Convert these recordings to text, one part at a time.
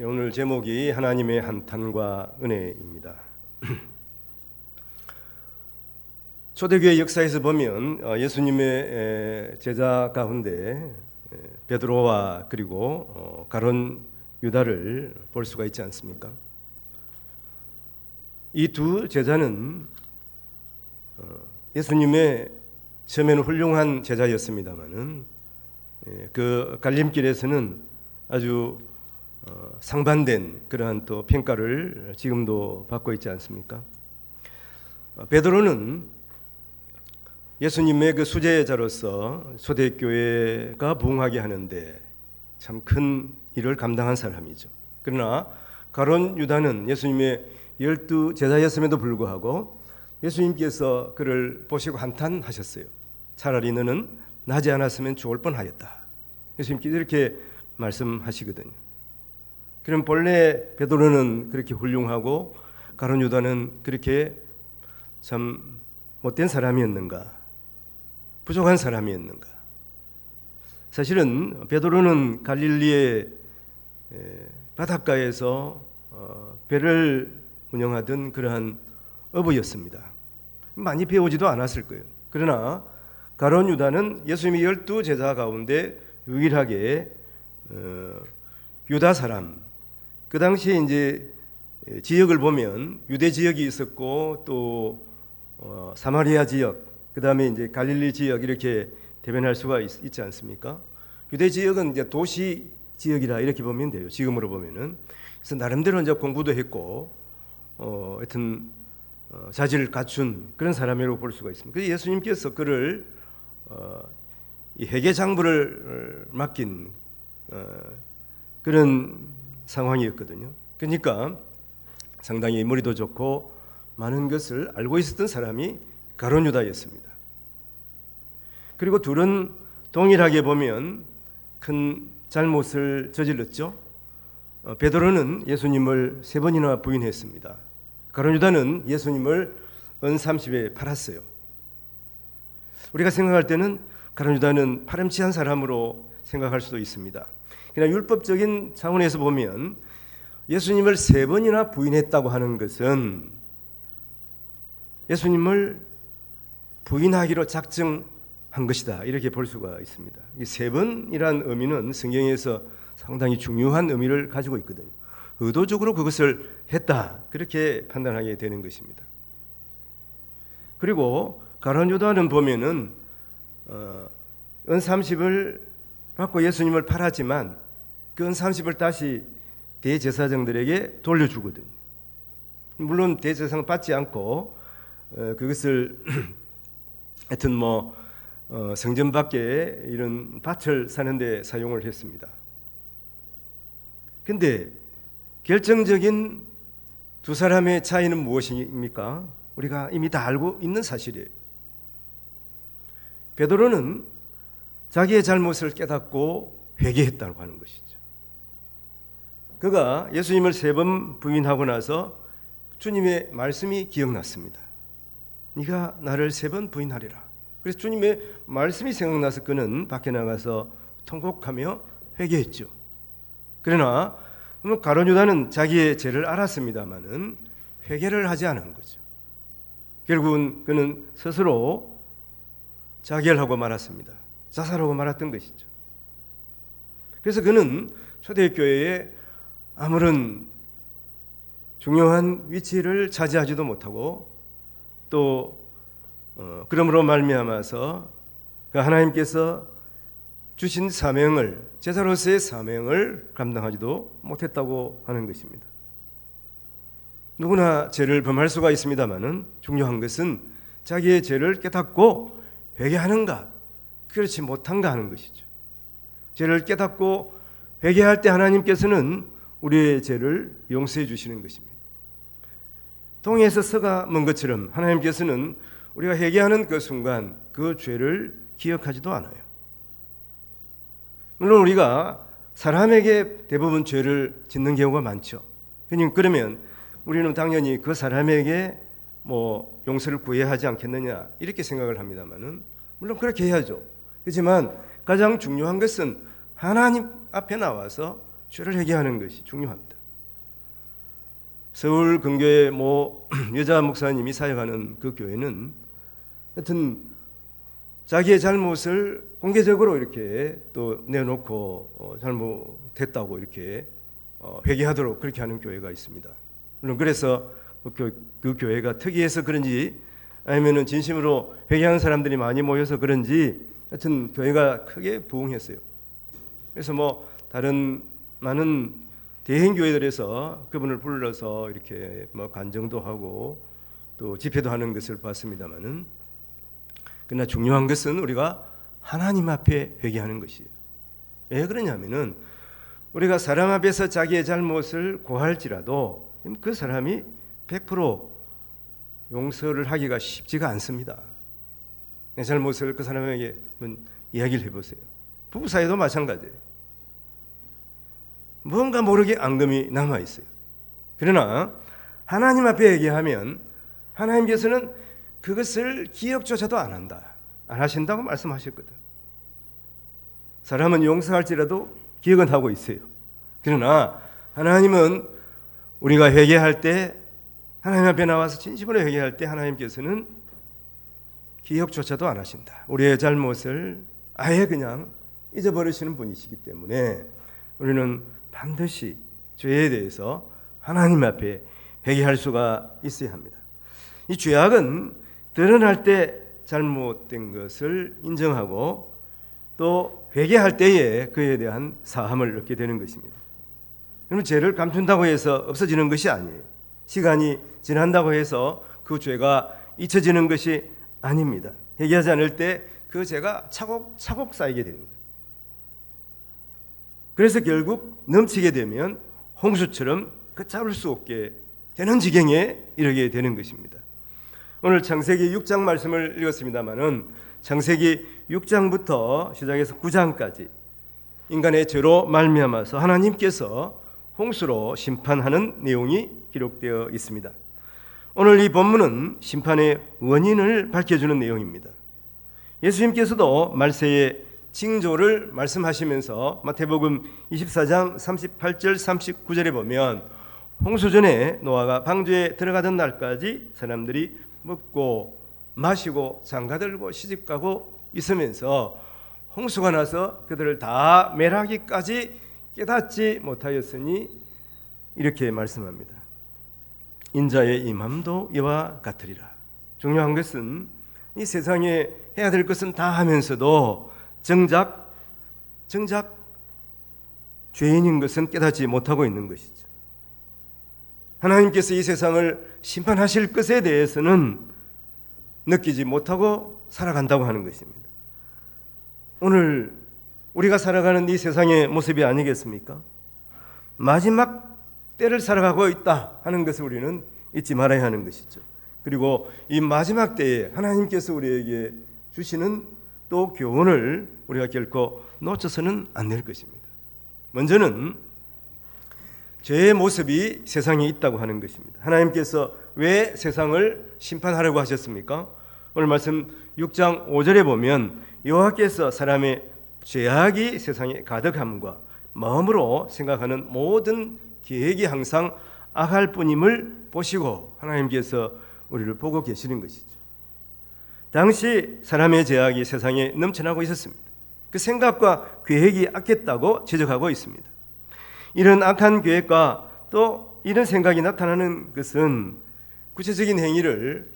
오늘 제목이 하나님의 한탄과 은혜입니다. 초대교회 역사에서 보면 예수님의 제자 가운데 베드로와 그리고 가룟 유다를 볼 수가 있지 않습니까? 이 두 제자는 예수님의 처음에는 훌륭한 제자였습니다마는 그 갈림길에서는 아주 상반된 그러한 또 평가를 지금도 받고 있지 않습니까? 베드로는 예수님의 그 수제자로서 초대교회가 부흥하게 하는데 참 큰 일을 감당한 사람이죠. 그러나 가룟 유다는 예수님의 12 제자였음에도 불구하고 예수님께서 그를 보시고 한탄하셨어요. 차라리 너는 나지 않았으면 죽을 뻔하였다. 예수님께서 이렇게 말씀하시거든요. 그럼 본래 베드로는 그렇게 훌륭하고 가룟 유다는 그렇게 참 못된 사람이었는가? 부족한 사람이었는가? 사실은 베드로는 갈릴리의 바닷가에서 배를 운영하던 그러한 어부였습니다. 많이 배우지도 않았을 거예요. 그러나 가룟 유다는 예수님의 12 제자 가운데 유일하게 유다 사람, 그 당시에 이제 지역을 보면 유대 지역이 있었고 또 사마리아 지역, 그 다음에 이제 갈릴리 지역 이렇게 대변할 수가 있지 않습니까? 유대 지역은 이제 도시 지역이라 이렇게 보면 돼요. 지금으로 보면은. 그래서 나름대로 이제 공부도 했고, 하여튼 자질을 갖춘 그런 사람이라고 볼 수가 있습니다. 그래서 예수님께서 그를 이 회계 장부를 맡긴 그런 상황이었거든요. 그러니까 상당히 머리도 좋고 많은 것을 알고 있었던 사람이 가룟 유다였습니다. 그리고 둘은 동일하게 보면 큰 잘못을 저질렀죠. 베드로는 예수님을 3번이나 부인했습니다. 가룟 유다는 예수님을 은 30에 팔았어요. 우리가 생각할 때는 가룟 유다는 파렴치한 사람으로 생각할 수도 있습니다. 그러나 율법적인 차원에서 보면 예수님을 3번이나 부인했다고 하는 것은 예수님을 부인하기로 작정한 것이다, 이렇게 볼 수가 있습니다. 이 3번이란 의미는 성경에서 상당히 중요한 의미를 가지고 있거든요. 의도적으로 그것을 했다, 그렇게 판단하게 되는 것입니다. 그리고 가룟 유다는 보면은 은 30을 받고 예수님을 팔았지만 그 은 30을 다시 대제사장들에게 돌려주거든요. 물론 대제사장 받지 않고 그것을 하여튼 성전 밖에 이런 밭을 사는데 사용을 했습니다. 근데 결정적인 두 사람의 차이는 무엇입니까? 우리가 이미 다 알고 있는 사실이에요. 베드로는 자기의 잘못을 깨닫고 회개했다고 하는 것이죠. 그가 예수님을 3번 부인하고 나서 주님의 말씀이 기억났습니다. 네가 나를 3번 부인하리라. 그래서 주님의 말씀이 생각나서 그는 밖에 나가서 통곡하며 회개했죠. 그러나 가룟 유다는 자기의 죄를 알았습니다마는 회개를 하지 않은 거죠. 결국은 그는 스스로 자결하고 말았습니다. 자살하고 말았던 것이죠. 그래서 그는 초대교회에 아무런 중요한 위치를 차지하지도 못하고 또 그러므로 말미암아서 하나님께서 주신 사명을, 제자로서의 사명을 감당하지도 못했다고 하는 것입니다. 누구나 죄를 범할 수가 있습니다마는 중요한 것은 자기의 죄를 깨닫고 회개하는가, 그렇지 못한가 하는 것이죠. 죄를 깨닫고 회개할 때 하나님께서는 우리의 죄를 용서해 주시는 것입니다. 동해에서 서가 먼 것처럼 하나님께서는 우리가 회개하는 그 순간 그 죄를 기억하지도 않아요. 물론 우리가 사람에게 대부분 죄를 짓는 경우가 많죠. 그러면 우리는 당연히 그 사람에게 용서를 구해야 하지 않겠느냐, 이렇게 생각을 합니다만은 물론 그렇게 해야죠. 그렇지만 가장 중요한 것은 하나님 앞에 나와서 죄를 회개하는 것이 중요합니다. 서울 근교의 뭐 여자 목사님이 사역하는 그 교회는 하여튼 자기의 잘못을 공개적으로 이렇게 또 내놓고 잘못했다고 이렇게 회개하도록 그렇게 하는 교회가 있습니다. 물론 그래서 그 교회가 특이해서 그런지 아니면은 진심으로 회개하는 사람들이 많이 모여서 그런지 하여튼 교회가 크게 부흥했어요. 그래서 뭐 다른 많은 대형 교회들에서 그분을 불러서 이렇게 뭐 간증도 하고 또 집회도 하는 것을 봤습니다만은, 그러나 중요한 것은 우리가 하나님 앞에 회개하는 것이에요. 왜 그러냐면은 우리가 사람 앞에서 자기의 잘못을 고할지라도 그 사람이 100% 용서를 하기가 쉽지가 않습니다. 내 잘못을 그 사람에게 한번 이야기를 해보세요. 부부 사이도 마찬가지예요. 뭔가 모르게 앙금이 남아있어요. 그러나 하나님 앞에 얘기하면 하나님께서는 그것을 기억조차도 안 한다, 안 하신다고 말씀하셨거든. 사람은 용서할지라도 기억은 하고 있어요. 그러나 하나님은 우리가 회개할 때, 하나님 앞에 나와서 진심으로 회개할 때 하나님께서는 기억조차도 안 하신다. 우리의 잘못을 아예 그냥 잊어버리시는 분이시기 때문에 우리는 반드시 죄에 대해서 하나님 앞에 회개할 수가 있어야 합니다. 이 죄악은 드러날 때 잘못된 것을 인정하고 또 회개할 때에 그에 대한 사함을 얻게 되는 것입니다. 그러면 죄를 감춘다고 해서 없어지는 것이 아니에요. 시간이 지난다고 해서 그 죄가 잊혀지는 것이 아닙니다. 회개하지 않을 때 그 죄가 차곡차곡 쌓이게 되는 거예요. 그래서 결국 넘치게 되면 홍수처럼 걷잡을 수 없게 되는 지경에 이르게 되는 것입니다. 오늘 창세기 6장 말씀을 읽었습니다마는 창세기 6장부터 시작해서 9장까지 인간의 죄로 말미암아서 하나님께서 홍수로 심판하는 내용이 기록되어 있습니다. 오늘 이 본문은 심판의 원인을 밝혀주는 내용입니다. 예수님께서도 말세의 징조를 말씀하시면서 마태복음 24장 38절 39절에 보면 홍수 전에 노아가 방주에 들어가던 날까지 사람들이 먹고 마시고 장가들고 시집가고 있으면서 홍수가 나서 그들을 다 멸하기까지 깨닫지 못하였으니 이렇게 말씀합니다. 인자의 임함도 이와 같으리라. 중요한 것은 이 세상에 해야 될 것은 다 하면서도 정작 죄인인 것은 깨닫지 못하고 있는 것이죠. 하나님께서 이 세상을 심판하실 것에 대해서는 느끼지 못하고 살아간다고 하는 것입니다. 오늘 우리가 살아가는 이 세상의 모습이 아니겠습니까? 마지막 때를 살아가고 있다 하는 것을 우리는 잊지 말아야 하는 것이죠. 그리고 이 마지막 때에 하나님께서 우리에게 주시는 또 교훈을 우리가 결코 놓쳐서는 안 될 것입니다. 먼저는 죄의 모습이 세상에 있다고 하는 것입니다. 하나님께서 왜 세상을 심판하려고 하셨습니까? 오늘 말씀 6장 5절에 보면 여호와께서 사람의 죄악이 세상에 가득함과 마음으로 생각하는 모든 계획이 항상 악할 뿐임을 보시고 하나님께서 우리를 보고 계시는 것이죠. 당시 사람의 죄악이 세상에 넘쳐나고 있었습니다. 그 생각과 계획이 악했다고 지적하고 있습니다. 이런 악한 계획과 또 이런 생각이 나타나는 것은 구체적인 행위를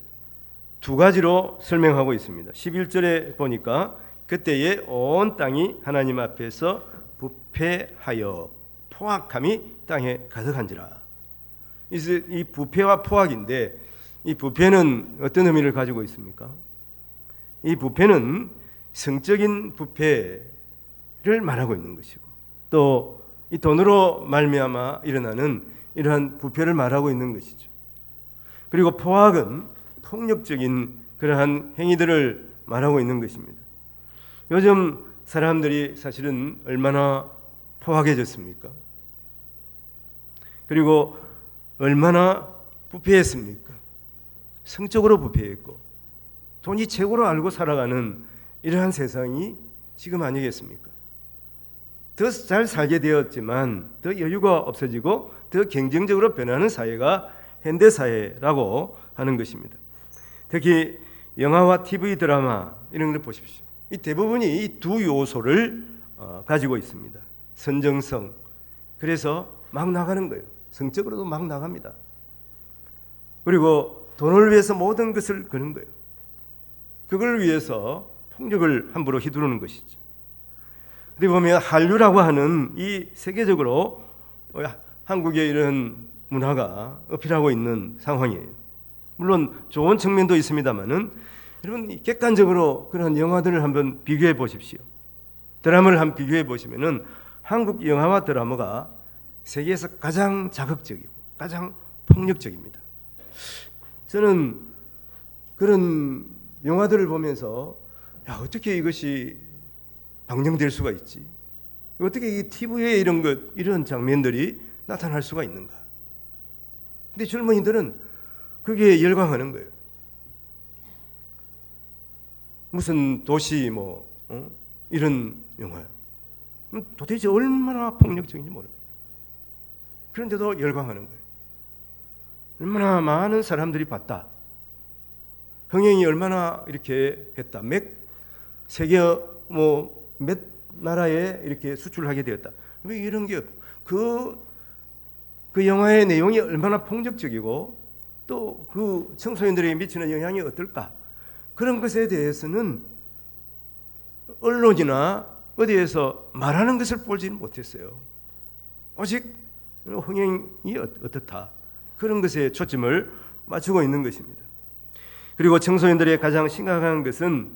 두 가지로 설명하고 있습니다. 11절에 보니까 그때에 온 땅이 하나님 앞에서 부패하여 포악함이 땅에 가득한지라. 이 부패와 포악인데 이 부패는 어떤 의미를 가지고 있습니까? 이 부패는 성적인 부패를 말하고 있는 것이고 또 이 돈으로 말미암아 일어나는 이러한 부패를 말하고 있는 것이죠. 그리고 포악은 폭력적인 그러한 행위들을 말하고 있는 것입니다. 요즘 사람들이 사실은 얼마나 포악해졌습니까? 그리고 얼마나 부패했습니까? 성적으로 부패했고 돈이 최고로 알고 살아가는 이러한 세상이 지금 아니겠습니까? 더 잘 살게 되었지만 더 여유가 없어지고 더 경쟁적으로 변하는 사회가 현대 사회라고 하는 것입니다. 특히 영화와 TV 드라마 이런 걸 보십시오. 이 대부분이 이 두 요소를 가지고 있습니다. 선정성. 그래서 막 나가는 거예요. 성적으로도 막 나갑니다. 그리고 돈을 위해서 모든 것을 거는 거예요. 그걸 위해서 폭력을 함부로 휘두르는 것이죠. 어디 보면 한류라고 하는 이 세계적으로 한국의 이런 문화가 어필하고 있는 상황이에요. 물론 좋은 측면도 있습니다만은 여러분 객관적으로 그런 영화들을 한번 비교해 보십시오. 드라마를 한번 비교해 보시면은 한국 영화와 드라마가 세계에서 가장 자극적이고 가장 폭력적입니다. 저는 그런 영화들을 보면서 어떻게 이것이 방영될 수가 있지? 어떻게 이 TV에 이런 장면들이 나타날 수가 있는가? 근데 젊은이들은 그게 열광하는 거예요. 무슨 도시 이런 영화야. 도대체 얼마나 폭력적인지 모릅니다. 그런데도 열광하는 거예요. 얼마나 많은 사람들이 봤다. 흥행이 얼마나 이렇게 했다. 세계 몇 나라에 이렇게 수출하게 되었다. 왜 이런 게 그 영화의 내용이 얼마나 폭력적이고 또 그 청소년들에게 미치는 영향이 어떨까? 그런 것에 대해서는 언론이나 어디에서 말하는 것을 보지는 못했어요. 오직 흥행이 어떻다. 그런 것에 초점을 맞추고 있는 것입니다. 그리고 청소년들의 가장 심각한 것은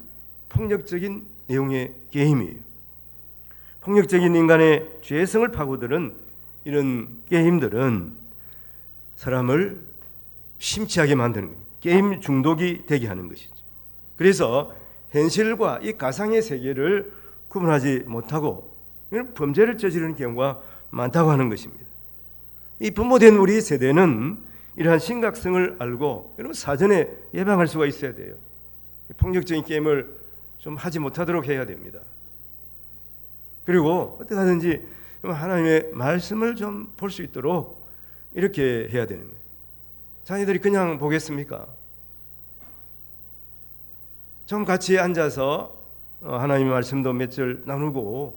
폭력적인 내용의 게임이에요. 폭력적인 인간의 죄성을 파고드는 이런 게임들은 사람을 심취하게 만드는 거예요. 게임 중독이 되게 하는 것이죠. 그래서 현실과 이 가상의 세계를 구분하지 못하고 범죄를 저지르는 경우가 많다고 하는 것입니다. 이 부모된 우리 세대는 이러한 심각성을 알고 여러분 사전에 예방할 수가 있어야 돼요. 폭력적인 게임을 좀 하지 못하도록 해야 됩니다. 그리고 어떻게 하든지 하나님의 말씀을 좀 볼 수 있도록 이렇게 해야 되는 거예요. 자녀들이 그냥 보겠습니까? 좀 같이 앉아서 하나님의 말씀도 몇 절 나누고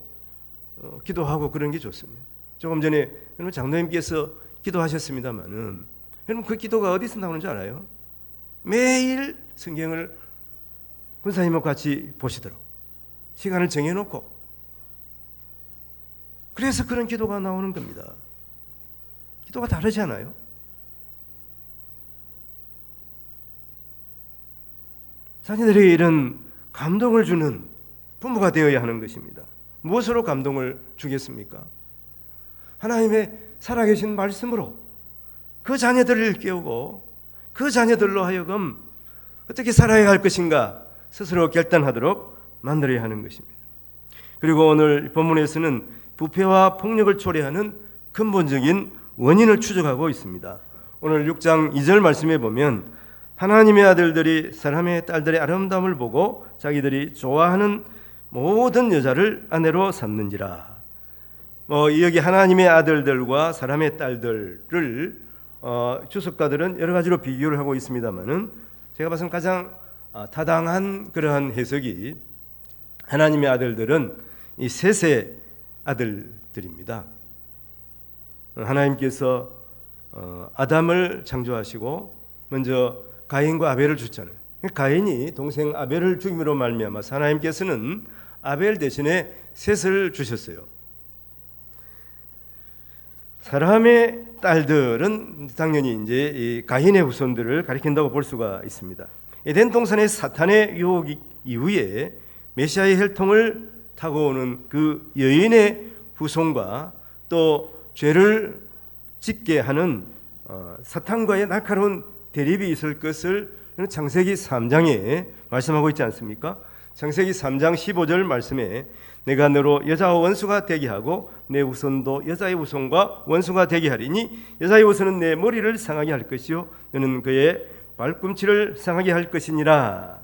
기도하고 그런 게 좋습니다. 조금 전에 여러분 장로님께서 기도하셨습니다만은 여러분 그 기도가 어디서 나오는지 알아요? 매일 성경을 권사님과 같이 보시도록 시간을 정해놓고 그래서 그런 기도가 나오는 겁니다. 기도가 다르지 않아요? 자녀들에게 이런 감동을 주는 부모가 되어야 하는 것입니다. 무엇으로 감동을 주겠습니까? 하나님의 살아계신 말씀으로 그 자녀들을 깨우고 그 자녀들로 하여금 어떻게 살아야 할 것인가 스스로 결단하도록 만들어야 하는 것입니다. 그리고 오늘 본문에서는 부패와 폭력을 초래하는 근본적인 원인을 추적하고 있습니다. 오늘 6장 2절 말씀에 보면 하나님의 아들들이 사람의 딸들의 아름다움을 보고 자기들이 좋아하는 모든 여자를 아내로 삼는지라. 여기 하나님의 아들들과 사람의 딸들을 주석가들은 여러 가지로 비교를 하고 있습니다만은 제가 봐서는 가장 타당한 그러한 해석이 하나님의 아들들은 이 셋의 아들들입니다. 하나님께서 아담을 창조하시고 먼저 가인과 아벨을 주잖아요. 가인이 동생 아벨을 죽임으로 말미암아 하나님께서는 아벨 대신에 셋을 주셨어요. 사람의 딸들은 당연히 이제 이 가인의 후손들을 가리킨다고 볼 수가 있습니다. 에덴 동산의 사탄의 유혹 이후에 메시아의 혈통을 타고 오는 그 여인의 후손과 또 죄를 짓게 하는 사탄과의 날카로운 대립이 있을 것을 창세기 3장에 말씀하고 있지 않습니까? 창세기 3장 15절 말씀에 내가 너로 여자와 원수가 되게 하고 내 후손도 여자의 후손과 원수가 되게 하리니 여자의 후손은 내 머리를 상하게 할 것이요 너는 그의 발꿈치를 상하게 할 것이니라.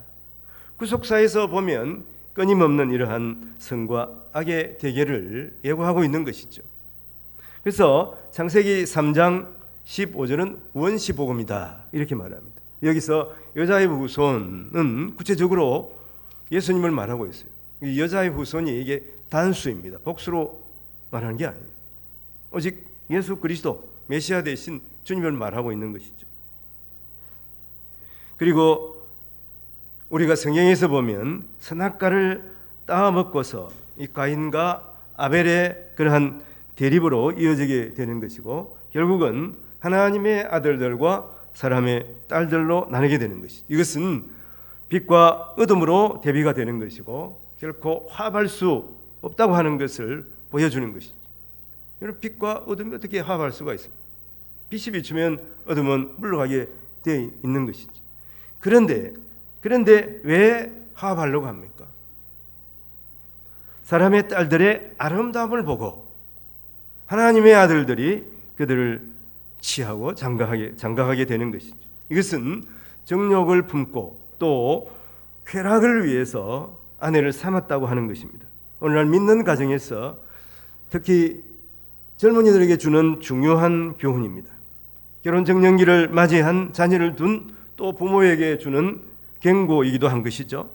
구속사에서 보면 끊임없는 이러한 선과 악의 대결을 예고하고 있는 것이죠. 그래서 창세기 3장 15절은 원시복음이다 이렇게 말합니다. 여기서 여자의 후손은 구체적으로 예수님을 말하고 있어요. 여자의 후손이 이게 단수입니다. 복수로 말하는 게 아니에요. 오직 예수 그리스도 메시아 대신 주님을 말하고 있는 것이죠. 그리고 우리가 성경에서 보면 선악과를 따먹고서 이 가인과 아벨의 그러한 대립으로 이어지게 되는 것이고 결국은 하나님의 아들들과 사람의 딸들로 나누게 되는 것이죠. 이것은 빛과 어둠으로 대비가 되는 것이고 결코 화합할 수 없다고 하는 것을 보여주는 것이죠. 여러분, 빛과 어둠이 어떻게 화합할 수가 있습니까? 빛이 비추면 어둠은 물러가게 되어 있는 것이죠. 그런데 왜 화합하려고 합니까? 사람의 딸들의 아름다움을 보고 하나님의 아들들이 그들을 취하고 장가하게 되는 것이죠. 이것은 정욕을 품고 또 쾌락을 위해서 아내를 삼았다고 하는 것입니다. 오늘날 믿는 가정에서 특히 젊은이들에게 주는 중요한 교훈입니다. 결혼정년기를 맞이한 자녀를 둔 또 부모에게 주는 경고이기도 한 것이죠.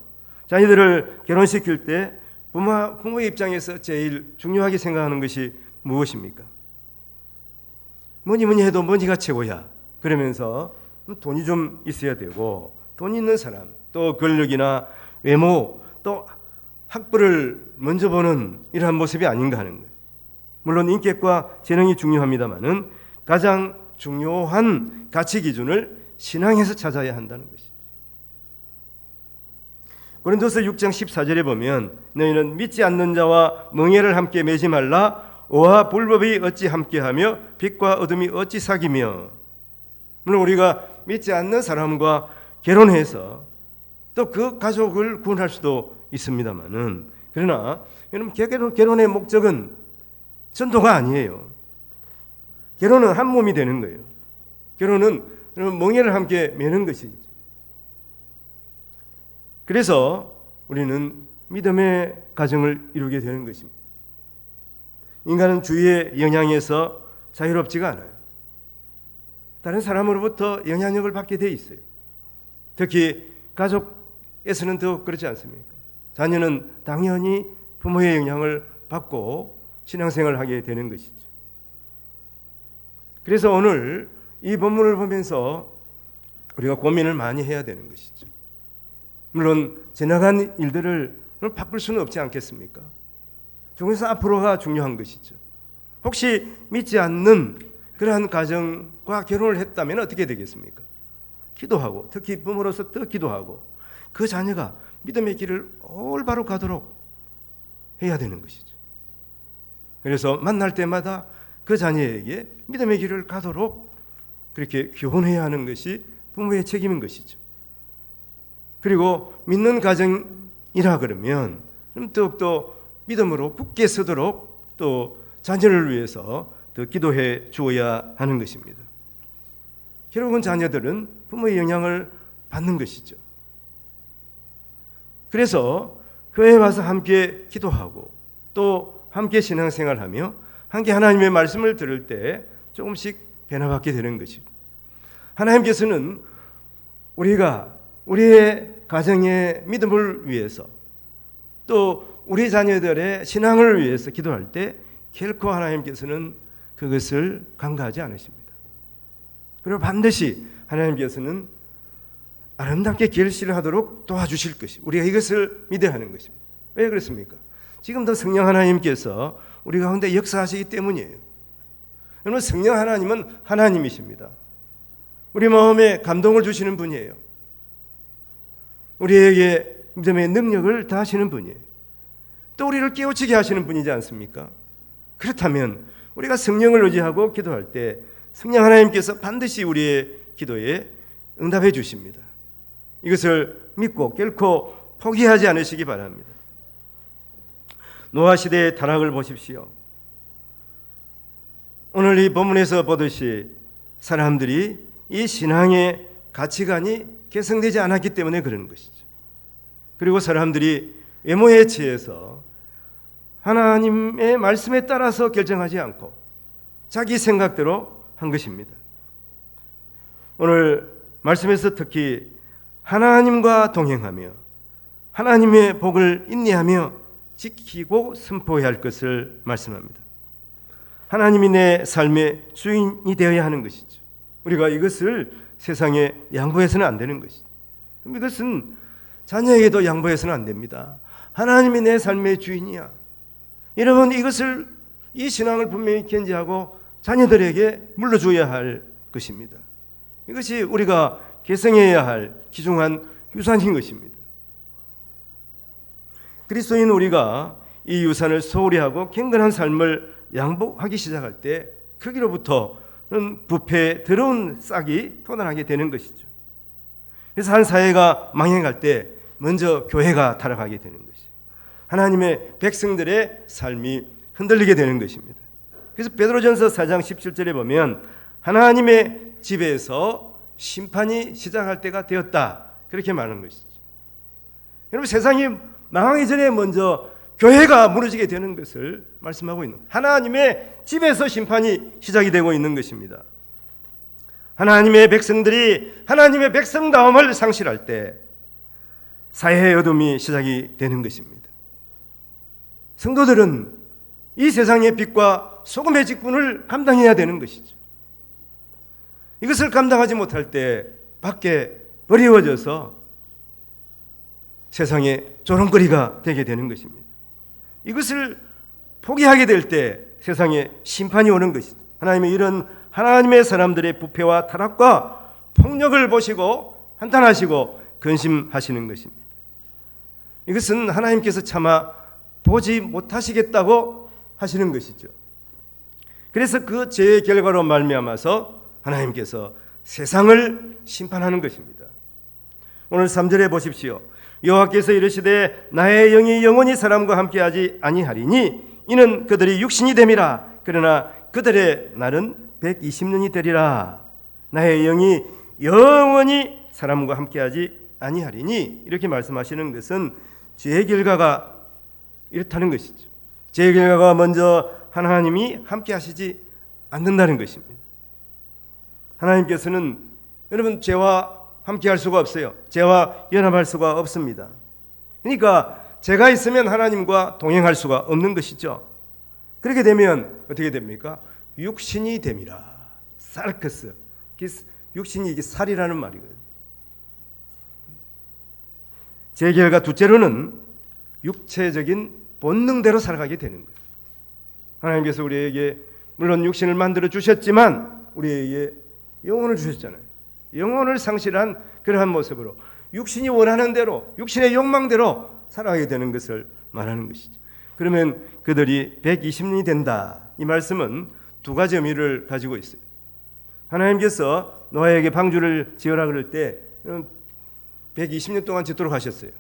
자녀들을 결혼시킬 때 부모의 입장에서 제일 중요하게 생각하는 것이 무엇입니까? 뭐니 해도 뭐니가 최고야. 그러면서 돈이 좀 있어야 되고 돈 있는 사람, 또 권력이나 외모, 또 학벌을 먼저 보는 이러한 모습이 아닌가 하는 거예요. 물론 인격과 재능이 중요합니다만은 가장 중요한 가치 기준을 신앙에서 찾아야 한다는 것이죠. 고린도서 6장 14절에 보면 너희는 믿지 않는 자와 멍에를 함께 매지 말라. 오와 불법이 어찌 함께하며 빛과 어둠이 어찌 사귀며. 물론 우리가 믿지 않는 사람과 결혼해서 또 그 가족을 구원할 수도 있습니다만은 그러나 여러분 결혼의 목적은 전도가 아니에요. 결혼은 한 몸이 되는 거예요. 결혼은 멍에를 함께 매는 것이죠. 그래서 우리는 믿음의 가정을 이루게 되는 것입니다. 인간은 주위의 영향에서 자유롭지가 않아요. 다른 사람으로부터 영향력을 받게 돼 있어요. 특히 가족에서는 더 그렇지 않습니까? 자녀는 당연히 부모의 영향을 받고 신앙생활을 하게 되는 것이죠. 그래서 오늘 이 본문을 보면서 우리가 고민을 많이 해야 되는 것이죠. 물론 지나간 일들을 바꿀 수는 없지 않겠습니까? 중에서 앞으로가 중요한 것이죠. 혹시 믿지 않는 그러한 가정과 결혼을 했다면 어떻게 되겠습니까? 기도하고 특히 부모로서 더 기도하고 그 자녀가 믿음의 길을 올바로 가도록 해야 되는 것이죠. 그래서 만날 때마다 그 자녀에게 믿음의 길을 가도록 그렇게 교훈해야 하는 것이 부모의 책임인 것이죠. 그리고 믿는 가정이라 그러면 더욱더 믿음으로 굳게 서도록 또 자녀를 위해서 더 기도해 주어야 하는 것입니다. 결국은 자녀들은 부모의 영향을 받는 것이죠. 그래서 교회에 와서 함께 기도하고 또 함께 신앙생활하며 함께 하나님의 말씀을 들을 때 조금씩 변화받게 되는 것이죠. 하나님께서는 우리의 가정의 믿음을 위해서 또 우리 자녀들의 신앙을 위해서 기도할 때 결코 하나님께서는 그것을 간과하지 않으십니다. 그리고 반드시 하나님께서는 아름답게 결실하도록 도와주실 것이 우리가 이것을 믿어야 하는 것입니다. 왜 그렇습니까? 지금도 성령 하나님께서 우리 가운데 역사하시기 때문이에요. 여러분, 성령 하나님은 하나님이십니다. 우리 마음에 감동을 주시는 분이에요. 우리에게 믿음의 능력을 다하시는 분이에요. 또 우리를 깨우치게 하시는 분이지 않습니까? 그렇다면 우리가 성령을 의지하고 기도할 때 성령 하나님께서 반드시 우리의 기도에 응답해 주십니다. 이것을 믿고 결코 포기하지 않으시기 바랍니다. 노아 시대의 타락을 보십시오. 오늘 이 본문에서 보듯이 사람들이 이 신앙의 가치관이 개성되지 않았기 때문에 그러는 것이죠. 그리고 사람들이 외모에 취해서 하나님의 말씀에 따라서 결정하지 않고 자기 생각대로 한 것입니다. 오늘 말씀에서 특히 하나님과 동행하며 하나님의 복을 인내하며 지키고 선포해야 할 것을 말씀합니다. 하나님이 내 삶의 주인이 되어야 하는 것이죠. 우리가 이것을 세상에 양보해서는 안 되는 것이죠. 이것은 자녀에게도 양보해서는 안 됩니다. 하나님이 내 삶의 주인이야. 여러분, 이 신앙을 분명히 견지하고 자녀들에게 물려줘야 할 것입니다. 이것이 우리가 계승해야 할 귀중한 유산인 것입니다. 그리스도인 우리가 이 유산을 소홀히 하고 경건한 삶을 양보하기 시작할 때 거기로부터는 부패에 더러운 싹이 돋아나게 되는 것이죠. 그래서 한 사회가 망해갈 때 먼저 교회가 타락하게 되는 것이죠. 하나님의 백성들의 삶이 흔들리게 되는 것입니다. 그래서 베드로전서 4장 17절에 보면 하나님의 집에서 심판이 시작할 때가 되었다, 그렇게 말하는 것이죠. 여러분, 세상이 망하기 전에 먼저 교회가 무너지게 되는 것을 말씀하고 있는, 하나님의 집에서 심판이 시작이 되고 있는 것입니다. 하나님의 백성들이 하나님의 백성다움을 상실할 때 사회의 어둠이 시작이 되는 것입니다. 성도들은 이 세상의 빛과 소금의 직분을 감당해야 되는 것이죠. 이것을 감당하지 못할 때 밖에 버리워져서 세상의 조롱거리가 되게 되는 것입니다. 이것을 포기하게 될 때 세상에 심판이 오는 것이죠. 하나님의 이런 하나님의 사람들의 부패와 타락과 폭력을 보시고 한탄하시고 근심하시는 것입니다. 이것은 하나님께서 차마 보지 못하시겠다고 하시는 것이죠. 그래서 그 죄의 결과로 말미암아서 하나님께서 세상을 심판하는 것입니다. 오늘 3절에 보십시오. 여호와께서 이르시되 나의 영이 영원히 사람과 함께하지 아니하리니 이는 그들이 육신이 됨이라. 그러나 그들의 날은 120년이 되리라. 나의 영이 영원히 사람과 함께하지 아니하리니, 이렇게 말씀하시는 것은 죄의 결과가 이렇다는 것이죠. 죄의 결과가 먼저 하나님이 함께하시지 않는다는 것입니다. 하나님께서는 여러분 죄와 함께할 수가 없어요. 죄와 연합할 수가 없습니다. 그러니까 죄가 있으면 하나님과 동행할 수가 없는 것이죠. 그렇게 되면 어떻게 됩니까? 육신이 됨이라. 사르크스. 육신이 이게 살이라는 말이거든요. 죄의 결과 둘째로는 육체적인 본능대로 살아가게 되는 거예요. 하나님께서 우리에게 물론 육신을 만들어 주셨지만 우리에게 영혼을 주셨잖아요. 영혼을 상실한 그러한 모습으로 육신이 원하는 대로, 육신의 욕망대로 살아가게 되는 것을 말하는 것이죠. 그러면 그들이 120년이 된다. 이 말씀은 두 가지 의미를 가지고 있어요. 하나님께서 노아에게 방주를 지으라 그럴 때 120년 동안 짓도록 하셨어요.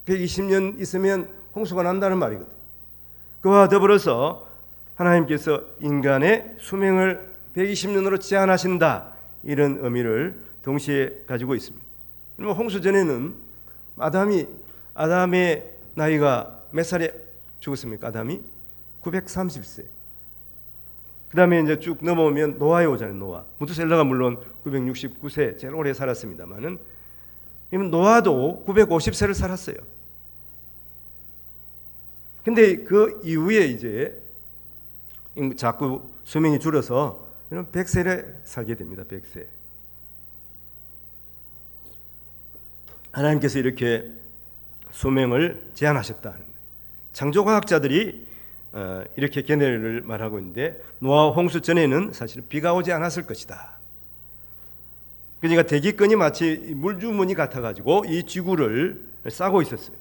120년 있으면 홍수가 난다는 말이거든. 그와 더불어서 하나님께서 인간의 수명을 120년으로 제한하신다, 이런 의미를 동시에 가지고 있습니다. 홍수 전에는 아담의 나이가 몇 살에 죽었습니까? 아담이 930세. 그 다음에 이제 쭉 넘어오면 노아에 오잖아요. 노아. 무두셀라가 물론 969세 제일 오래 살았습니다만은 노아도 950세를 살았어요. 근데 그 이후에 이제 자꾸 수명이 줄어서 100세를 살게 됩니다. 100세. 하나님께서 이렇게 수명을 제한하셨다는 거예요. 창조과학자들이 이렇게 견해를 말하고 있는데, 노아 홍수 전에는 사실 비가 오지 않았을 것이다. 그러니까 대기권이 마치 물주머니 같아가지고 이 지구를 싸고 있었어요.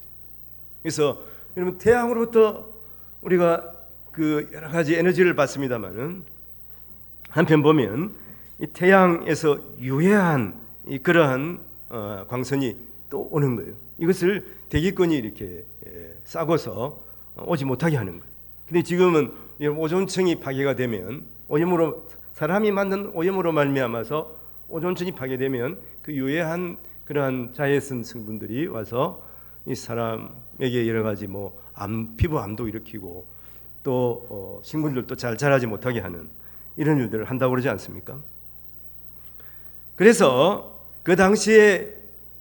그래서 여러분, 태양으로부터 우리가 그 여러 가지 에너지를 받습니다만은 한편 보면 이 태양에서 유해한 그러한 광선이 또 오는 거예요. 이것을 대기권이 이렇게 싸고서 오지 못하게 하는 거예요. 근데 지금은 오존층이 파괴가 되면 오염으로, 사람이 만든 오염으로 말미암아서 오존층이 파괴되면 그 유해한 그러한 자외선 성분들이 와서 이 사람에게 여러 가지 피부암도 일으키고 또 식물들도 잘 자라지 못하게 하는 이런 일들을 한다고 그러지 않습니까? 그래서 그 당시에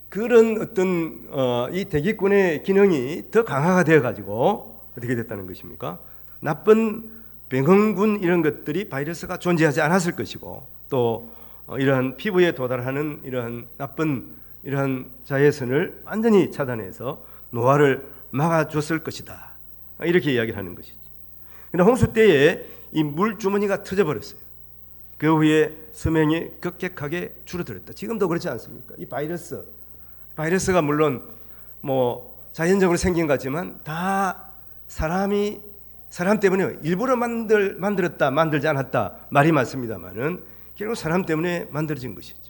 그런 어떤 이 대기권의 기능이 더 강화가 되어 가지고 어떻게 됐다는 것입니까? 나쁜 병원군 이런 것들이 바이러스가 존재하지 않았을 것이고 또 이러한 피부에 도달하는 이러한 나쁜 이러한 자외선을 완전히 차단해서 노화를 막아줬을 것이다. 이렇게 이야기를 하는 것이죠. 그러나 홍수 때에 이 물주머니가 터져버렸어요. 그 후에 수명이 급격하게 줄어들었다. 지금도 그렇지 않습니까? 이 바이러스가 물론 자연적으로 생긴 것 같지만 다 사람 때문에 일부러 만들었다, 만들지 않았다 말이 맞습니다만은 결국 사람 때문에 만들어진 것이죠.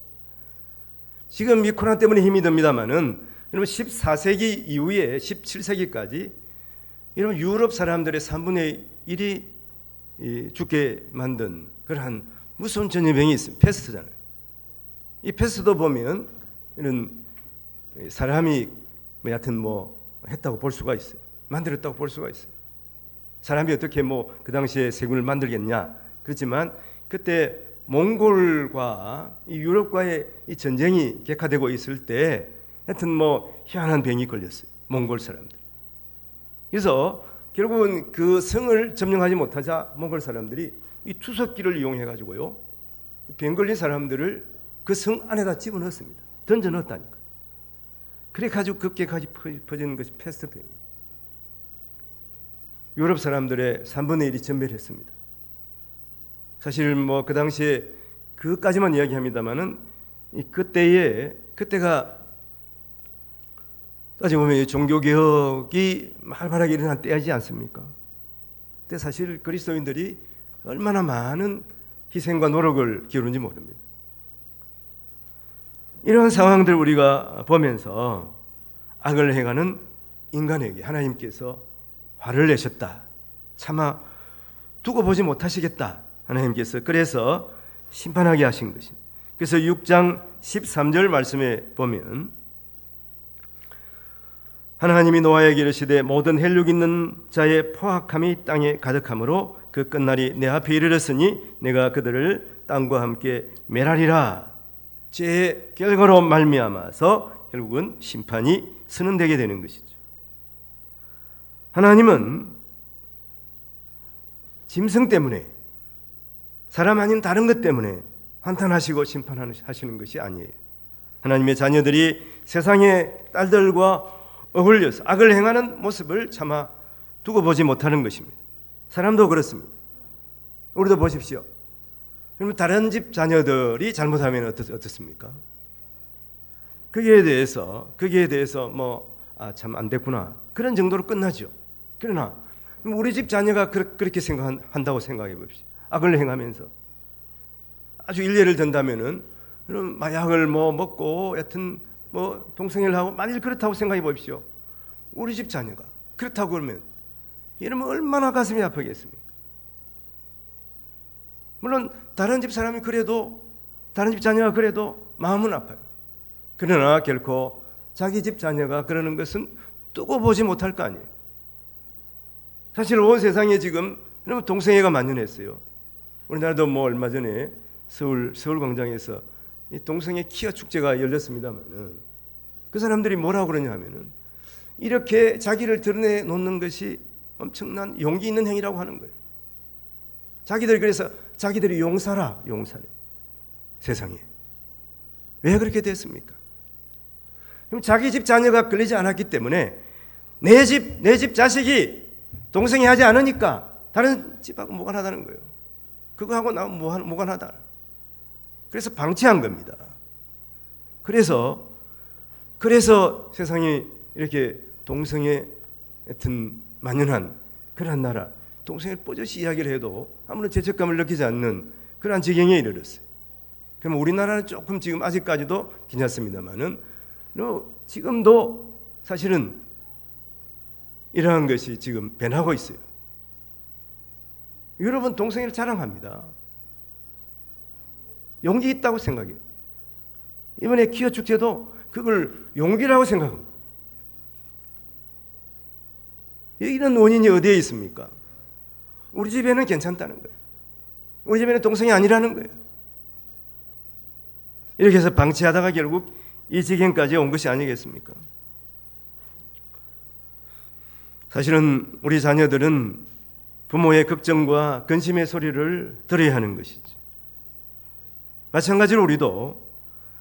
지금 이 코로나 때문에 힘이 듭니다만은 여러분 14세기 이후에 17세기까지 여러분 유럽 사람들의 3분의 1이 죽게 만든 그러한 무서운 전염병이 있습니다. 패스트잖아요. 이 패스트도 보면 이런 사람이 여하튼 했다고 볼 수가 있어요. 만들었다고 볼 수가 있어요. 사람이 어떻게 그 당시에 세균을 만들겠냐? 그렇지만 그때 몽골과 이 유럽과의 이 전쟁이 격화되고 있을 때 하여튼 희한한 병이 걸렸어요. 몽골 사람들. 그래서 결국은 그 성을 점령하지 못하자 몽골 사람들이 이 투석기를 이용해 가지고요 병 걸린 사람들을 그 성 안에다 집어넣었습니다. 던져 넣었다니까. 그래 가지고 급격하게 퍼지는 것이 패스트병이. 유럽 사람들의 3분의 1이 전멸했습니다. 사실 그 당시에 그까지만 이야기합니다만은 그때가 따지고 보면 종교 개혁이 활발하게 일어난 때이지 않습니까? 그때 사실 그리스도인들이 얼마나 많은 희생과 노력을 기울인지 모릅니다. 이런 상황들 우리가 보면서 악을 행하는 인간에게 하나님께서 화를 내셨다. 차마 두고 보지 못하시겠다. 하나님께서 그래서 심판하게 하신 것입니다. 그래서 6장 13절 말씀에 보면 하나님이 노아에게 이르시되 모든 혈육 있는 자의 포악함이 땅에 가득하므로 그 끝날이 내 앞에 이르렀으니 내가 그들을 땅과 함께 멸하리라. 죄의 결과로 말미암아서 결국은 심판이 선언되게 되는 것이죠. 하나님은 짐승 때문에 사람 아닌 다른 것 때문에 한탄하시고 심판하시는 것이 아니에요. 하나님의 자녀들이 세상의 딸들과 어울려서 악을 행하는 모습을 차마 두고 보지 못하는 것입니다. 사람도 그렇습니다. 우리도 보십시오. 그러면 다른 집 자녀들이 잘못하면 어떻습니까? 거기에 대해서 참 안 됐구나 그런 정도로 끝나죠. 그러나 우리 집 자녀가 그렇게 생각한다고 생각해 봅시다. 악을 행하면서 아주 일례를 든다면은 그럼 마약을 먹고 여튼 동성애를 하고 만일 그렇다고 생각해 보십시오. 우리 집 자녀가 그렇다고 그러면 이러면 얼마나 가슴이 아프겠습니까? 물론 다른 집 사람이 그래도 다른 집 자녀가 그래도 마음은 아파요. 그러나 결코 자기 집 자녀가 그러는 것은 두고 보지 못할 거 아니에요. 사실 온 세상에 지금 동성애가 만연했어요. 우리나라도 얼마 전에 서울 광장에서 이 동성애 키어 축제가 열렸습니다만은 그 사람들이 뭐라고 그러냐 하면은 이렇게 자기를 드러내 놓는 것이 엄청난 용기 있는 행위라고 하는 거예요. 그래서 자기들이 용사래. 세상에 왜 그렇게 됐습니까? 그럼 자기 집 자녀가 걸리지 않았기 때문에 내 집 자식이 동성애 하지 않으니까 다른 집하고 무관하다는 거예요. 그거하고 나하고 무관하다. 그래서 방치한 겁니다. 그래서 세상이 이렇게 동성애 같은 만연한 그러한 나라, 동성애를 뽀듯이 이야기를 해도 아무런 죄책감을 느끼지 않는 그러한 지경에 이르렀어요. 그럼 우리나라는 조금 지금 아직까지도 괜찮습니다만은 지금도 사실은 이러한 것이 지금 변하고 있어요. 여러분 동성애를 자랑합니다. 용기 있다고 생각해요. 이번에 키어 축제도 그걸 용기라고 생각합니다. 이런 원인이 어디에 있습니까? 우리 집에는 괜찮다는 거예요. 우리 집에는 동성이 아니라는 거예요. 이렇게 해서 방치하다가 결국 이 지경까지 온 것이 아니겠습니까? 사실은 우리 자녀들은 부모의 걱정과 근심의 소리를 들어야 하는 것이죠. 마찬가지로 우리도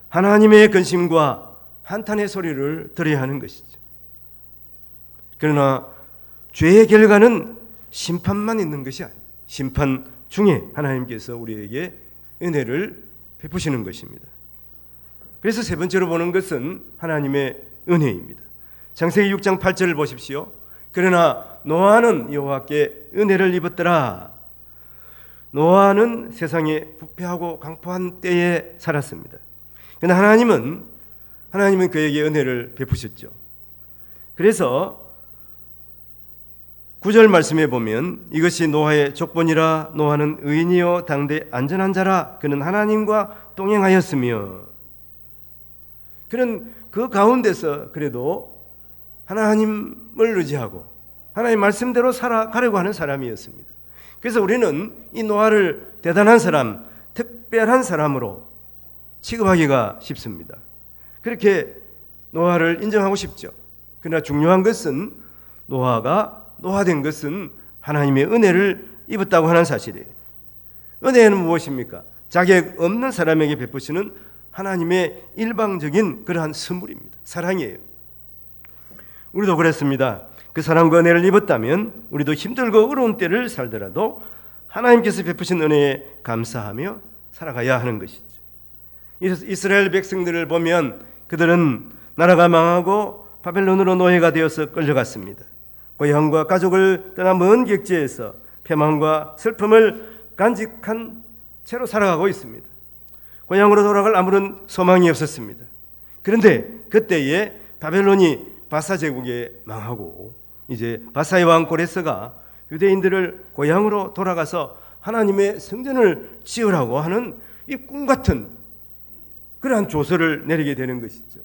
하나님의 근심과 한탄의 소리를 들어야 하는 것이죠. 그러나 죄의 결과는 심판만 있는 것이 아니에요. 심판 중에 하나님께서 우리에게 은혜를 베푸시는 것입니다. 그래서 세 번째로 보는 것은 하나님의 은혜입니다. 창세기 6장 8절을 보십시오. 그러나 노아는 여호와께 은혜를 입었더라. 노아는 세상에 부패하고 강포한 때에 살았습니다. 그러나 하나님은 그에게 은혜를 베푸셨죠. 그래서 9절 말씀에 보면 이것이 노아의 족본이라. 노아는 의인이요 당대 안전한 자라. 그는 하나님과 동행하였으며. 그는 그 가운데서 그래도 하나님을 의지하고 하나님 말씀대로 살아가려고 하는 사람이었습니다. 그래서 우리는 이 노아를 대단한 사람, 특별한 사람으로 취급하기가 쉽습니다. 그렇게 노아를 인정하고 싶죠. 그러나 중요한 것은 노아된 것은 하나님의 은혜를 입었다고 하는 사실이에요. 은혜는 무엇입니까? 자격 없는 사람에게 베푸시는 하나님의 일방적인 그러한 선물입니다. 사랑이에요. 우리도 그랬습니다. 그 사랑과 은혜를 입었다면 우리도 힘들고 어려운 때를 살더라도 하나님께서 베푸신 은혜에 감사하며 살아가야 하는 것이죠. 이스라엘 백성들을 보면 그들은 나라가 망하고 바벨론으로 노예가 되어서 끌려갔습니다. 고향과 가족을 떠나 먼 객지에서 패망과 슬픔을 간직한 채로 살아가고 있습니다. 고향으로 돌아갈 아무런 소망이 없었습니다. 그런데 그때에 바벨론이 바사 제국에 망하고 이제 바사의 왕 고레스가 유대인들을 고향으로 돌아가서 하나님의 성전을 지으라고 하는 이 꿈 같은 그러한 조서를 내리게 되는 것이죠.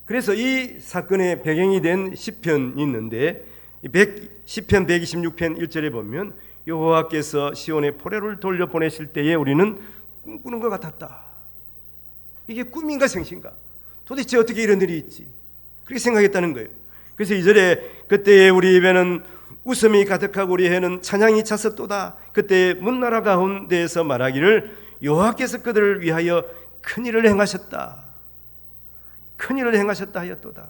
그래서 이 사건의 배경이 된 시편이 있는데 시편 126편 1절에 보면 여호와께서 시온의 포로를 돌려보내실 때에 우리는 꿈꾸는 것 같았다. 이게 꿈인가 생신가? 도대체 어떻게 이런 일이 있지? 그렇게 생각했다는 거예요. 그래서 2절에 그때에 우리 입에는 웃음이 가득하고 우리 혀는 찬양이 찼었도다. 그때 문나라 가운데에서 말하기를 여호와께서 그들을 위하여 큰일을 행하셨다. 큰일을 행하셨다 하였도다.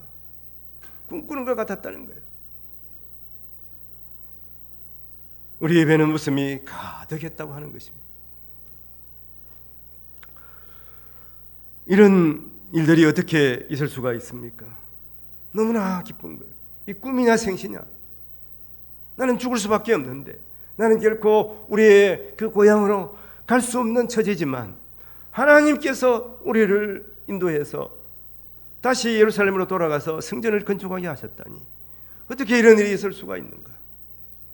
꿈꾸는 것 같았다는 거예요. 우리 입에는 웃음이 가득했다고 하는 것입니다. 이런 일들이 어떻게 있을 수가 있습니까? 너무나 기쁜 거예요. 이 꿈이냐 생시냐? 나는 죽을 수밖에 없는데, 나는 결코 우리의 그 고향으로 갈 수 없는 처지지만 하나님께서 우리를 인도해서 다시 예루살렘으로 돌아가서 성전을 건축하게 하셨다니 어떻게 이런 일이 있을 수가 있는가?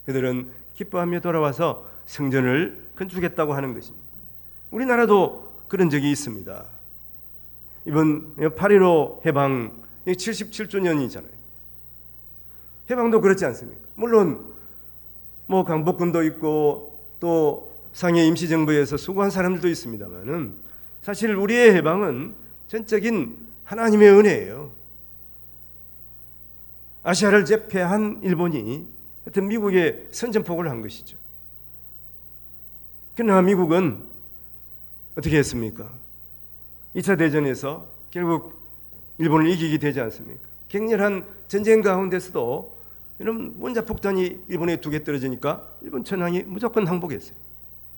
그들은 기뻐하며 돌아와서 성전을 건축했다고 하는 것입니다. 우리나라도 그런 적이 있습니다. 이번 8.15 해방 77주년이잖아요. 해방도 그렇지 않습니까? 물론 뭐 강복군도 있고 또 상해 임시정부에서 수고한 사람들도 있습니다만은 사실 우리의 해방은 전적인 하나님의 은혜예요. 아시아를 제패한 일본이 하여튼 미국에 선전포고를 한 것이죠. 그러나 미국은 어떻게 했습니까? 2차 대전에서 결국 일본을 이기게 되지 않습니까? 격렬한 전쟁 가운데서도 이런 원자폭탄이 일본에 2개 떨어지니까 일본 천황이 무조건 항복했어요.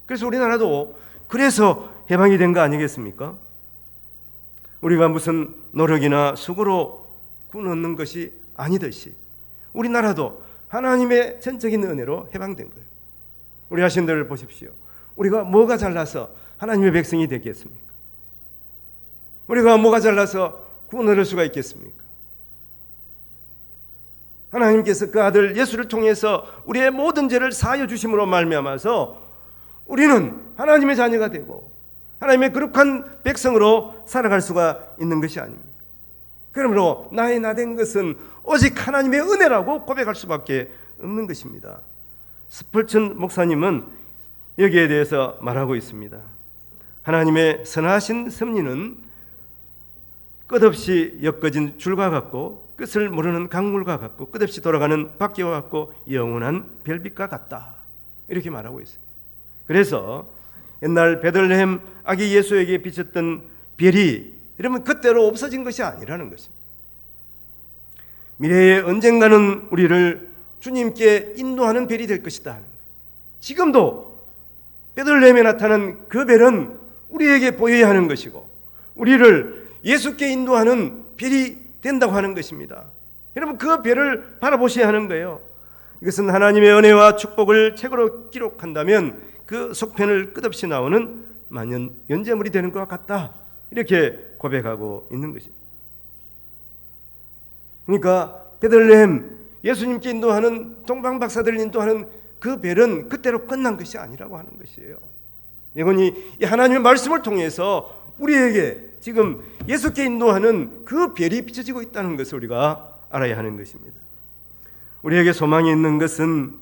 그래서 우리나라도 그래서 해방이 된 거 아니겠습니까? 우리가 무슨 노력이나 수고로 구원하는 것이 아니듯이 우리나라도 하나님의 전적인 은혜로 해방된 거예요. 우리 자신들을 보십시오. 우리가 뭐가 잘나서 하나님의 백성이 됐겠습니까? 우리가 뭐가 잘나서 구원을 얻을 수가 있겠습니까? 하나님께서 그 아들 예수를 통해서 우리의 모든 죄를 사하여 주심으로 말미암아서 우리는 하나님의 자녀가 되고 하나님의 거룩한 백성으로 살아갈 수가 있는 것이 아닙니까? 그러므로 나의 나된 것은 오직 하나님의 은혜라고 고백할 수밖에 없는 것입니다. 스펄전 목사님은 여기에 대해서 말하고 있습니다. 하나님의 선하신 섭리는 끝없이 엮어진 줄과 같고 끝을 모르는 강물과 같고 끝없이 돌아가는 바퀴와 같고 영원한 별빛과 같다, 이렇게 말하고 있어요. 그래서 옛날 베들레헴 아기 예수에게 비쳤던 별이 이러면 그때로 없어진 것이 아니라는 것입니다. 미래에 언젠가는 우리를 주님께 인도하는 별이 될 것이다. 지금도 베들레헴에 나타난 그 별은 우리에게 보여야 하는 것이고 우리를 예수께 인도하는 별이 된다고 하는 것입니다. 여러분, 그 별을 바라보셔야 하는 거예요. 이것은 하나님의 은혜와 축복을 책으로 기록한다면 그 속편을 끝없이 나오는 만년 연재물이 되는 것 같다, 이렇게 고백하고 있는 것입니다. 그러니까 베들레헴 예수님께 인도하는 동방박사들을 인도하는 그 별은 그때로 끝난 것이 아니라고 하는 것이에요. 영원히 이 하나님의 말씀을 통해서 우리에게 지금 예수께 인도하는 그 별이 비춰지고 있다는 것을 우리가 알아야 하는 것입니다. 우리에게 소망이 있는 것은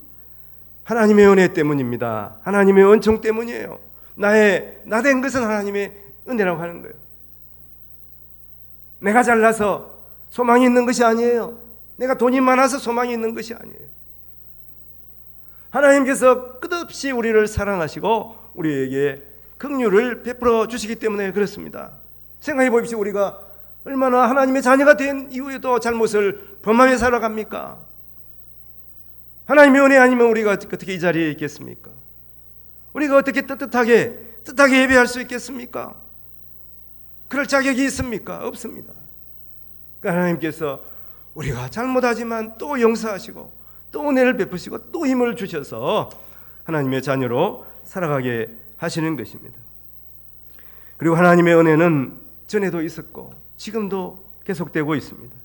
하나님의 은혜 때문입니다. 하나님의 은총 때문이에요. 나된 것은 하나님의 은혜라고 하는 거예요. 내가 잘나서 소망이 있는 것이 아니에요. 내가 돈이 많아서 소망이 있는 것이 아니에요. 하나님께서 끝없이 우리를 사랑하시고 우리에게 긍휼을 베풀어 주시기 때문에 그렇습니다. 생각해 보십시오. 우리가 얼마나 하나님의 자녀가 된 이후에도 잘못을 범하며 살아갑니까? 하나님의 은혜 아니면 우리가 어떻게 이 자리에 있겠습니까? 우리가 어떻게 뜻하게 예배할 수 있겠습니까? 그럴 자격이 있습니까? 없습니다. 그러니까 하나님께서 우리가 잘못하지만 또 용서하시고 또 은혜를 베푸시고 또 힘을 주셔서 하나님의 자녀로 살아가게 하시는 것입니다. 그리고 하나님의 은혜는 전에도 있었고 지금도 계속되고 있습니다.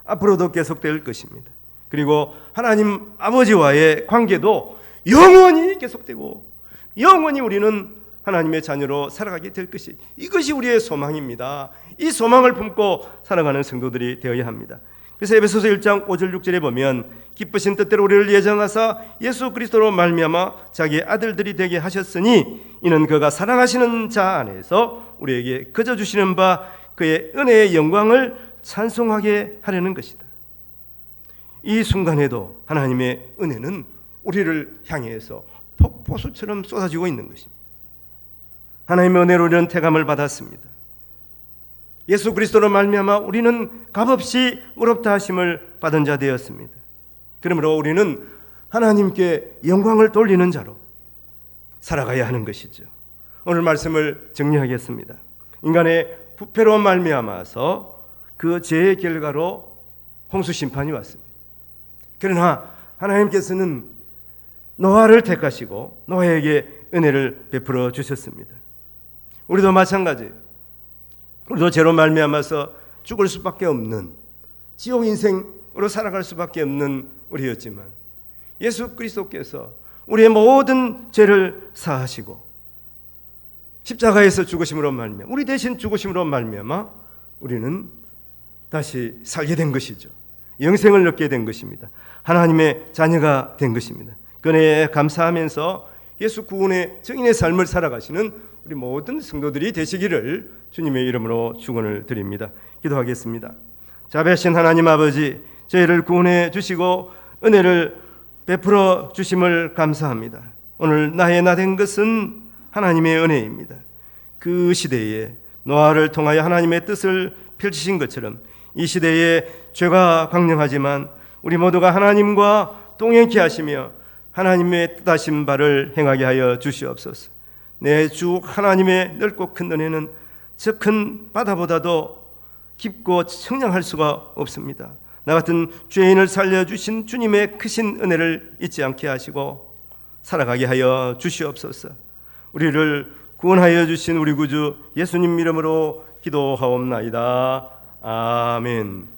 앞으로도 계속될 것입니다. 그리고 하나님 아버지와의 관계도 영원히 계속되고 영원히 우리는 하나님의 자녀로 살아가게 될 것이, 이것이 우리의 소망입니다. 이 소망을 품고 살아가는 성도들이 되어야 합니다. 그래서 에베소서 1장 5절 6절에 보면 기쁘신 뜻대로 우리를 예정하사 예수 그리스도로 말미암아 자기의 아들들이 되게 하셨으니 이는 그가 사랑하시는 자 안에서 우리에게 거저 주시는 바 그의 은혜의 영광을 찬송하게 하려는 것이다. 이 순간에도 하나님의 은혜는 우리를 향해서 폭포수처럼 쏟아지고 있는 것입니다. 하나님의 은혜로 우리는 택함을 받았습니다. 예수 그리스도로 말미암아 우리는 값없이 의롭다 하심을 받은 자 되었습니다. 그러므로 우리는 하나님께 영광을 돌리는 자로 살아가야 하는 것이죠. 오늘 말씀을 정리하겠습니다. 인간의 부패로 말미암아서 그 죄의 결과로 홍수 심판이 왔습니다. 그러나 하나님께서는 노아를 택하시고 노아에게 은혜를 베풀어 주셨습니다. 우리도 마찬가지예요. 우리도 죄로 말미암아서 죽을 수밖에 없는 지옥 인생으로 살아갈 수밖에 없는 우리였지만 예수 그리스도께서 우리의 모든 죄를 사하시고 십자가에서 죽으심으로 말미암아 우리 대신 죽으심으로 말미암아 우리는 다시 살게 된 것이죠. 영생을 얻게 된 것입니다. 하나님의 자녀가 된 것입니다. 그에 감사하면서 예수 구원의 증인의 삶을 살아가시는 우리 모든 성도들이 되시기를 주님의 이름으로 축원을 드립니다. 기도하겠습니다. 자비하신 하나님 아버지, 저희를 구원해 주시고 은혜를 베풀어 주심을 감사합니다. 오늘 나의 나된 것은 하나님의 은혜입니다. 그 시대에 노아를 통하여 하나님의 뜻을 펼치신 것처럼 이 시대에 죄가 광명하지만 우리 모두가 하나님과 동행케 하시며 하나님의 뜻하신 바를 행하게 하여 주시옵소서. 내 주 하나님의 넓고 큰 은혜는 저 큰 바다보다도 깊고 청량할 수가 없습니다. 나 같은 죄인을 살려주신 주님의 크신 은혜를 잊지 않게 하시고 살아가게 하여 주시옵소서. 우리를 구원하여 주신 우리 구주 예수님 이름으로 기도하옵나이다. 아멘.